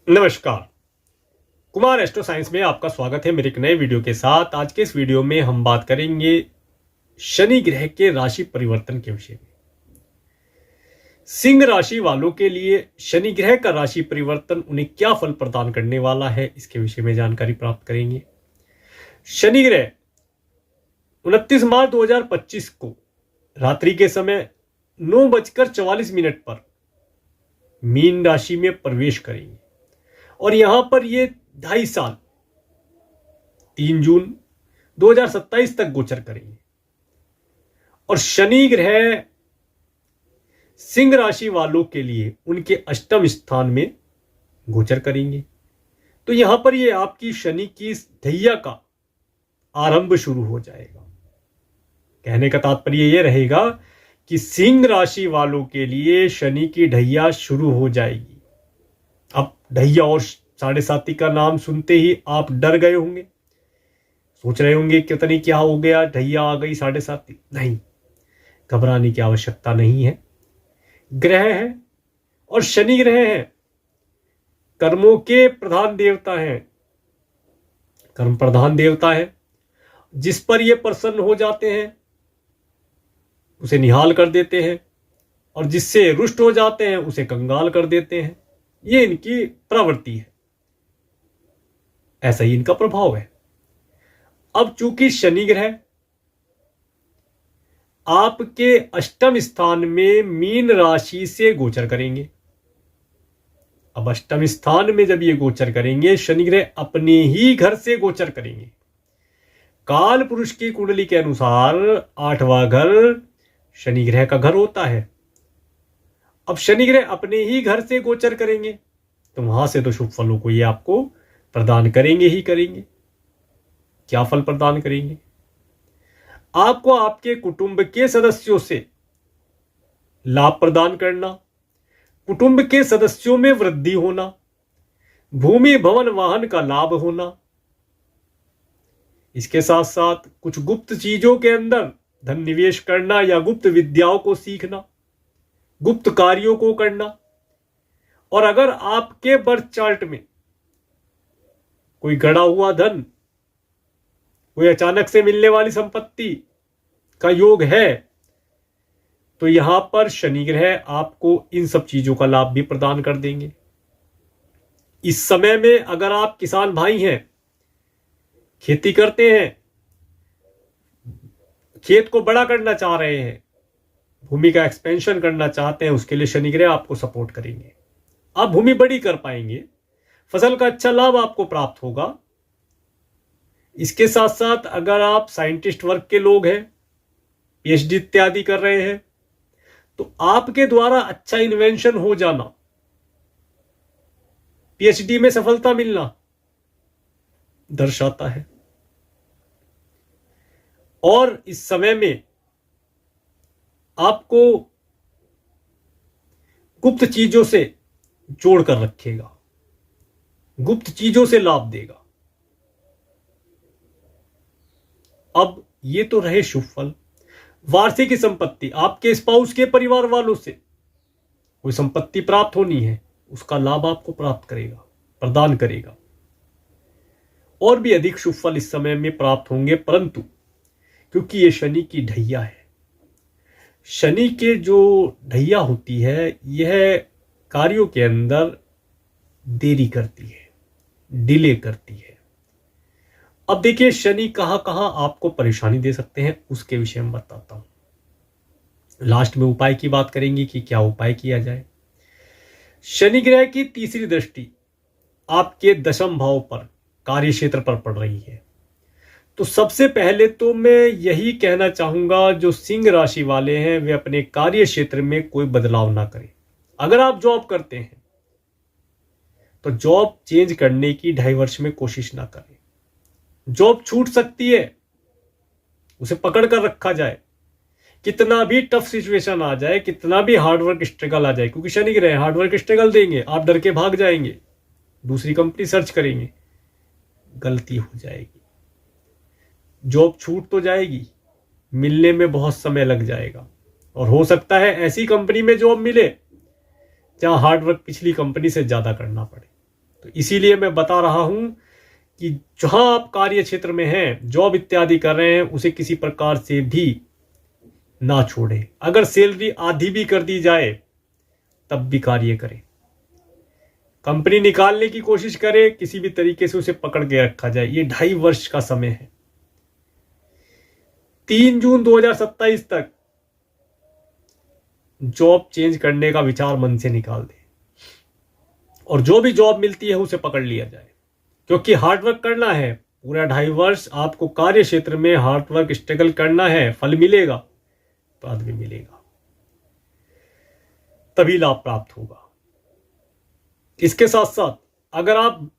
नमस्कार। Kumar astro science में आपका स्वागत है मेरे एक नए वीडियो के साथ। आज के इस वीडियो में हम बात करेंगे शनि ग्रह के राशि परिवर्तन के विषय में। सिंह राशि वालों के लिए शनि ग्रह का राशि परिवर्तन उन्हें क्या फल प्रदान करने वाला है, इसके विषय में जानकारी प्राप्त करेंगे। शनि ग्रह 29 मार्च 2025 को रात्रि के समय 9:44 पर मीन राशि में प्रवेश करेंगे और यहां पर ये 2.5 साल 3 जून 2027 तक गोचर करेंगे। और शनि ग्रह सिंह राशि वालों के लिए उनके अष्टम स्थान में गोचर करेंगे। तो यहां पर ये आपकी शनि की ढैया का आरंभ शुरू हो जाएगा। कहने का तात्पर्य यह रहेगा कि सिंह राशि वालों के लिए शनि की ढैया शुरू हो जाएगी। अब ढैया और 7.5 का नाम सुनते ही आप डर गए होंगे, सोच रहे होंगे कितनी क्या हो गया, ढैया आ गई 7.5। नहीं, घबराने की आवश्यकता नहीं है। ग्रह है और शनि ग्रह है, कर्मों के प्रधान देवता हैं, कर्म प्रधान देवता है। जिस पर ये प्रसन्न हो जाते हैं उसे निहाल कर देते हैं और जिससे रुष्ट हो जाते हैं उसे कंगाल कर देते हैं। ये इनकी प्रवृत्ति है, ऐसा ही इनका प्रभाव है। अब चूंकि शनि ग्रह आपके अष्टम स्थान में मीन राशि से गोचर करेंगे। अब अष्टम स्थान में जब ये गोचर करेंगे, शनि ग्रह अपने ही घर से गोचर करेंगे। काल पुरुष की कुंडली के अनुसार 8वां घर शनि ग्रह का घर होता है। अब शनि ग्रह अपने ही घर से गोचर करेंगे तो वहां से तो शुभ फलों को ये आपको प्रदान करेंगे ही करेंगे। क्या फल प्रदान करेंगे? आपको आपके कुटुंब के सदस्यों से लाभ प्रदान करना, कुटुंब के सदस्यों में वृद्धि होना, भूमि भवन वाहन का लाभ होना। इसके साथ साथ कुछ गुप्त चीजों के अंदर धन निवेश करना या गुप्त विद्याओं को सीखना, गुप्त कार्यों को करना। और अगर आपके बर्थ चार्ट में कोई गड़ा हुआ धन, कोई अचानक से मिलने वाली संपत्ति का योग है तो यहां पर शनि ग्रह आपको इन सब चीजों का लाभ भी प्रदान कर देंगे। इस समय में अगर आप किसान भाई हैं, खेती करते हैं, खेत को बड़ा करना चाह रहे हैं, भूमि का एक्सपेंशन करना चाहते हैं, उसके लिए शनि ग्रह आपको सपोर्ट करेंगे। आप भूमि बड़ी कर पाएंगे, फसल का अच्छा लाभ आपको प्राप्त होगा। इसके साथ साथ अगर आप साइंटिस्ट वर्ग के लोग हैं, पीएचडी इत्यादि कर रहे हैं, तो आपके द्वारा अच्छा इन्वेंशन हो जाना, पीएचडी में सफलता मिलना दर्शाता है। और इस समय में आपको गुप्त चीजों से जोड़ कर रखेगा, गुप्त चीजों से लाभ देगा। अब ये तो रहे शुभ फल। वार्षिक संपत्ति, आपके स्पाउस के परिवार वालों से कोई संपत्ति प्राप्त होनी है, उसका लाभ आपको प्राप्त करेगा, प्रदान करेगा। और भी अधिक शुभ फल इस समय में प्राप्त होंगे, परंतु क्योंकि ये शनि की ढैया है, शनि के जो ढैया होती है यह कार्यों के अंदर देरी करती है, डिले करती है। अब देखिए शनि कहां कहां आपको परेशानी दे सकते हैं उसके विषय में बताता हूं। लास्ट में उपाय की बात करेंगे कि क्या उपाय किया जाए। शनि ग्रह की तीसरी दृष्टि आपके दशम भाव पर, कार्य क्षेत्र पर पड़ रही है। तो सबसे पहले तो मैं यही कहना चाहूंगा, जो सिंह राशि वाले हैं वे अपने कार्य क्षेत्र में कोई बदलाव ना करें। अगर आप जॉब करते हैं तो जॉब चेंज करने की 2.5 वर्ष में कोशिश ना करें। जॉब छूट सकती है, उसे पकड़ कर रखा जाए। कितना भी टफ सिचुएशन आ जाए, कितना भी हार्डवर्क स्ट्रगल आ जाए, क्योंकि शनि ग्रह हार्डवर्क स्ट्रगल देंगे, आप डर के भाग जाएंगे, दूसरी कंपनी सर्च करेंगे, गलती हो जाएगी। जॉब छूट तो जाएगी, मिलने में बहुत समय लग जाएगा और हो सकता है ऐसी कंपनी में जॉब मिले जहां हार्डवर्क पिछली कंपनी से ज्यादा करना पड़े। तो इसीलिए मैं बता रहा हूं कि जहां आप कार्य क्षेत्र में हैं, जॉब इत्यादि कर रहे हैं, उसे किसी प्रकार से भी ना छोड़ें। अगर सैलरी आधी भी कर दी जाए तब भी कार्य करें। कंपनी निकालने की कोशिश करे, किसी भी तरीके से उसे पकड़ के रखा जाए। ये 2.5 वर्ष का समय है। 3 जून 2027 तक जॉब चेंज करने का विचार मन से निकाल दे और जो भी जॉब मिलती है उसे पकड़ लिया जाए, क्योंकि हार्डवर्क करना है। पूरा 2.5 वर्ष आपको कार्य क्षेत्र में हार्डवर्क स्ट्रगल करना है। फल मिलेगा, बाद में मिलेगा, तभी लाभ प्राप्त होगा। इसके साथ साथ अगर आप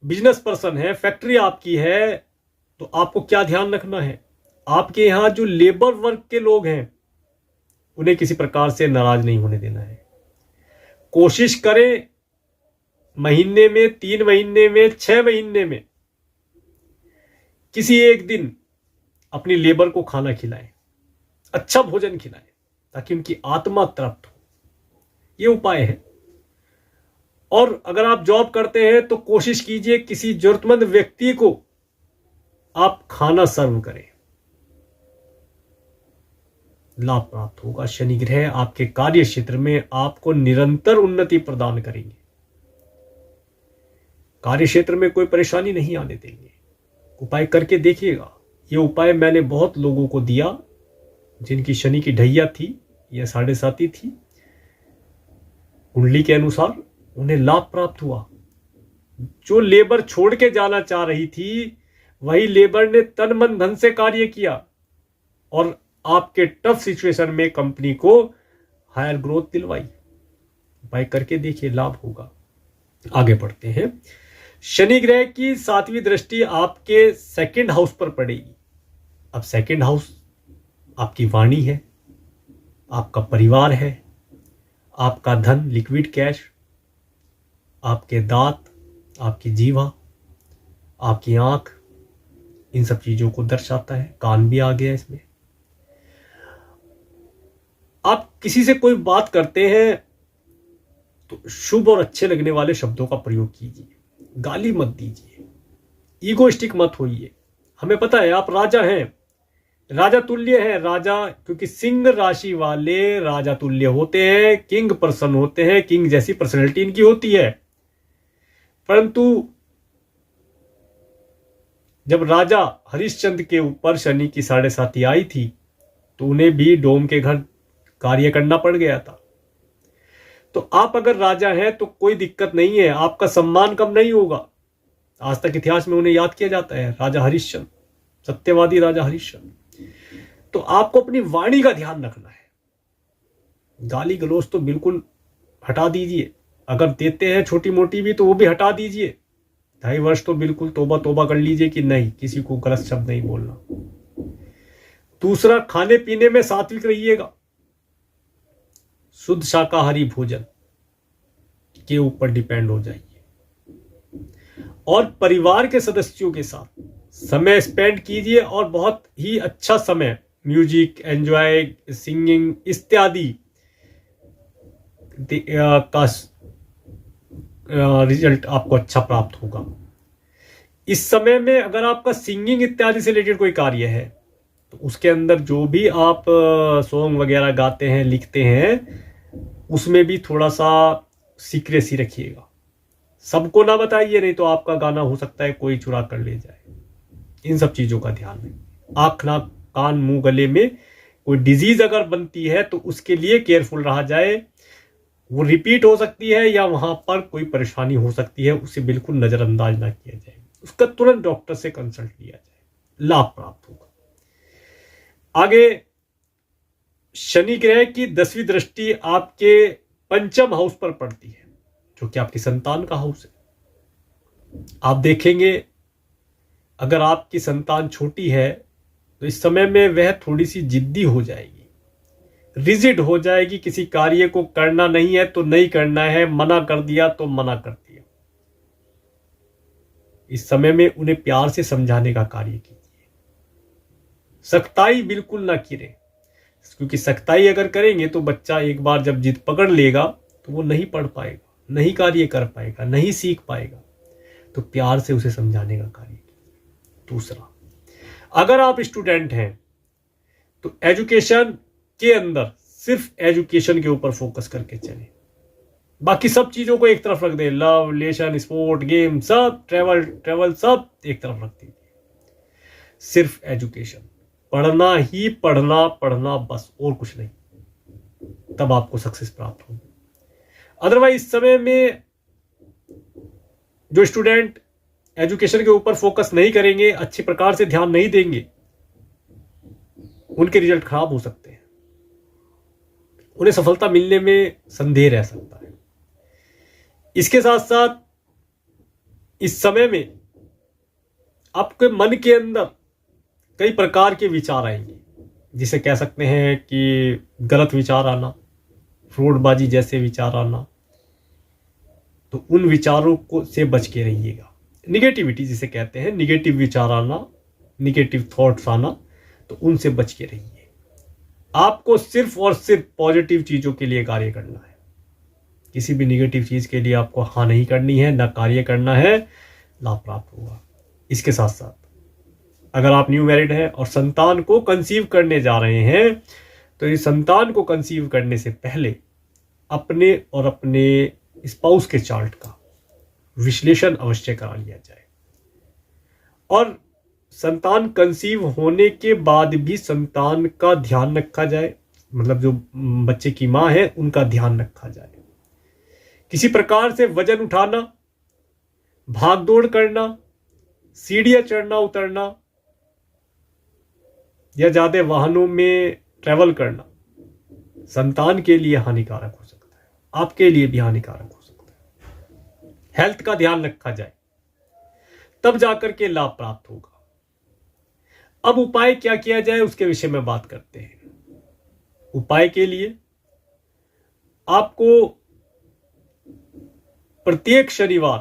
बिजनेस पर्सन है, फैक्ट्री आपकी है, तो आपको क्या ध्यान रखना है? आपके यहां जो लेबर वर्ग के लोग हैं उन्हें किसी प्रकार से नाराज नहीं होने देना है। कोशिश करें महीने में, 3 महीने में, 6 महीने में किसी एक दिन अपनी लेबर को खाना खिलाएं, अच्छा भोजन खिलाएं, ताकि उनकी आत्मा तृप्त हो। यह उपाय है। और अगर आप जॉब करते हैं तो कोशिश कीजिए किसी जरूरतमंद व्यक्ति को आप खाना सर्व करें, लाभ प्राप्त होगा। शनि ग्रह आपके कार्य क्षेत्र में आपको निरंतर उन्नति प्रदान करेंगे। कार्य क्षेत्र में कोई परेशानी नहीं आने देंगे। उपाय करके देखिएगा। यह उपाय मैंने बहुत लोगों को दिया जिनकी शनि की ढैया थी या 7.5 थी, कुंडली के अनुसार उन्हें लाभ प्राप्त हुआ। जो लेबर छोड़ के जाना चाह रही थी, वही लेबर ने तन मन धन से कार्य किया और आपके टफ सिचुएशन में कंपनी को हायर ग्रोथ दिलवाई। उपाय करके देखिए, लाभ होगा। आगे बढ़ते हैं। शनि ग्रह की 7वीं दृष्टि आपके 2nd हाउस पर पड़ेगी। अब 2nd हाउस आपकी वाणी है, आपका परिवार है, आपका धन, लिक्विड कैश, आपके दांत, आपकी जीवा, आपकी आंख, इन सब चीजों को दर्शाता है। कान भी आ गया इसमें। आप किसी से कोई बात करते हैं तो शुभ और अच्छे लगने वाले शब्दों का प्रयोग कीजिए, गाली मत दीजिए, ईगोइस्टिक मत होइए। हमें पता है आप राजा हैं, राजा तुल्य हैं। राजा, क्योंकि सिंह राशि वाले राजा तुल्य होते हैं, किंग पर्सन होते हैं, किंग जैसी पर्सनैलिटी इनकी होती है। परंतु जब राजा हरिश्चंद्र के ऊपर शनि की 7.5 आई थी तो उन्हें भी डोम के घर कार्य करना पड़ गया था। तो आप अगर राजा हैं तो कोई दिक्कत नहीं है, आपका सम्मान कम नहीं होगा। आज तक इतिहास में उन्हें याद किया जाता है, राजा हरिश्चंद्र, सत्यवादी राजा हरिश्चंद्र। तो आपको अपनी वाणी का ध्यान रखना है। गाली गलौज तो बिल्कुल हटा दीजिए। अगर देते हैं छोटी मोटी भी तो वो भी हटा दीजिए। 2.5 वर्ष तो बिल्कुल तौबा तौबा कर लीजिए कि नहीं, किसी को गलत शब्द नहीं बोलना। दूसरा, खाने पीने में सात्विक रहिएगा। शुद्ध शाकाहारी भोजन के ऊपर डिपेंड हो जाइए और परिवार के सदस्यों के साथ समय स्पेंड कीजिए और बहुत ही अच्छा समय म्यूजिक, एंजॉय, सिंगिंग इत्यादि का रिजल्ट आपको अच्छा प्राप्त होगा। इस समय में अगर आपका सिंगिंग इत्यादि से रिलेटेड कोई कार्य है तो उसके अंदर जो भी आप सॉन्ग वगैरह गाते हैं, लिखते हैं, उसमें भी थोड़ा सा सीक्रेसी रखिएगा। सबको ना बताइए, नहीं तो आपका गाना हो सकता है कोई चुरा कर ले जाए। इन सब चीजों का ध्यान रखें। आंख, नाक, कान, मुंह, गले में कोई डिजीज अगर बनती है तो उसके लिए केयरफुल रहा जाए। वो रिपीट हो सकती है या वहां पर कोई परेशानी हो सकती है, उसे बिल्कुल नजरअंदाज ना किया जाए। उसका तुरंत डॉक्टर से कंसल्ट लिया जाए, लाभ प्राप्त होगा। आगे, शनि ग्रह की 10वीं दृष्टि आपके 5म हाउस पर पड़ती है, जो कि आपकी संतान का हाउस है। आप देखेंगे अगर आपकी संतान छोटी है तो इस समय में वह थोड़ी सी जिद्दी हो जाएगी, रिजिड हो जाएगी। किसी कार्य को करना नहीं है तो नहीं करना है, मना कर दिया तो मना कर दिया। इस समय में उन्हें प्यार से समझाने का कार्य कीजिए। सख्ताई बिल्कुल ना करें, क्योंकि सख्ताई अगर करेंगे तो बच्चा एक बार जब जिद पकड़ लेगा तो वो नहीं पढ़ पाएगा, नहीं कार्य कर पाएगा, नहीं सीख पाएगा। तो प्यार से उसे समझाने का कार्य कीजिए। दूसरा, अगर आप स्टूडेंट हैं तो एजुकेशन के अंदर सिर्फ एजुकेशन के ऊपर फोकस करके चलें, बाकी सब चीजों को एक तरफ रख दें। लव, रिलेशन, स्पोर्ट, गेम, सब, ट्रेवल सब एक तरफ रख दीजिए। सिर्फ एजुकेशन, पढ़ना ही पढ़ना बस, और कुछ नहीं, तब आपको सक्सेस प्राप्त होगी। अदरवाइज इस समय में जो स्टूडेंट एजुकेशन के ऊपर फोकस नहीं करेंगे, अच्छे प्रकार से ध्यान नहीं देंगे, उनके रिजल्ट खराब हो सकते हैं, उन्हें सफलता मिलने में संदेह रह सकता है। इसके साथ साथ इस समय में आपके मन के अंदर कई प्रकार के विचार आएंगे, जिसे कह सकते हैं कि गलत विचार आना, फ्रॉडबाजी जैसे विचार आना, तो उन विचारों को से बच के रहिएगा। निगेटिविटी जिसे कहते हैं, निगेटिव विचार आना, निगेटिव थॉट्स आना, तो उनसे बच के रहिए। आपको सिर्फ और सिर्फ पॉजिटिव चीजों के लिए कार्य करना है। किसी भी निगेटिव चीज के लिए आपको हाँ नहीं करनी है, ना कार्य करना है, लाभ प्राप्त होगा। इसके साथ साथ अगर आप न्यू मैरिड हैं और संतान को कंसीव करने जा रहे हैं, तो इस संतान को कंसीव करने से पहले अपने और अपने स्पाउस के चार्ट का विश्लेषण अवश्य करा लिया जाए। और संतान कंसीव होने के बाद भी संतान का ध्यान रखा जाए, मतलब जो बच्चे की मां है उनका ध्यान रखा जाए। किसी प्रकार से वजन उठाना, भागदौड़ करना, सीढ़ियां चढ़ना उतरना या ज्यादा वाहनों में ट्रैवल करना संतान के लिए हानिकारक हो सकता है, आपके लिए भी हानिकारक हो सकता है। हेल्थ का ध्यान रखा जाए, तब जाकर के लाभ प्राप्त होगा। अब उपाय क्या किया जाए उसके विषय में बात करते हैं। उपाय के लिए आपको प्रत्येक शनिवार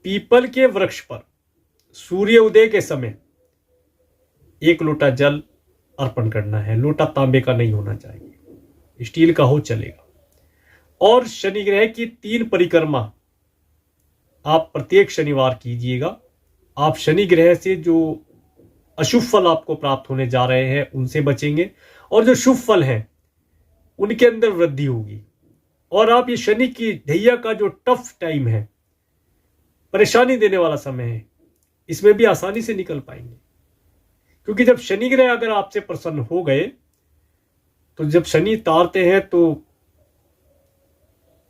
पीपल के वृक्ष पर सूर्य उदय के समय 1 लोटा जल अर्पण करना है। लोटा तांबे का नहीं होना चाहिए, स्टील का हो चलेगा। और शनि ग्रह की 3 परिक्रमा आप प्रत्येक शनिवार कीजिएगा। आप शनि ग्रह से जो अशुभ फल आपको प्राप्त होने जा रहे हैं उनसे बचेंगे, और जो शुभ फल हैं उनके अंदर वृद्धि होगी। और आप ये शनि की ढैया का जो टफ टाइम है, परेशानी देने वाला समय है, इसमें भी आसानी से निकल पाएंगे। क्योंकि जब शनि ग्रह अगर आपसे प्रसन्न हो गए, तो जब शनि तारते हैं तो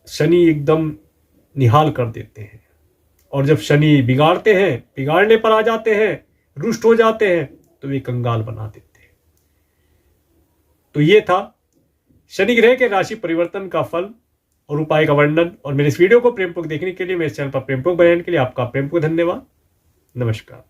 शनि एकदम निहाल कर देते हैं, और जब शनि बिगाड़ते हैं, बिगाड़ने पर आ जाते हैं, रुष्ट हो जाते हैं, तो वे कंगाल बना देते हैं। तो ये था शनि ग्रह के राशि परिवर्तन का फल और उपाय का वर्णन। और मेरे इस वीडियो को प्रेमपूर्वक देखने के लिए, मेरे चैनल पर प्रेमपूर्वक बनाने के लिए आपका प्रेमपूर्वक धन्यवाद। नमस्कार।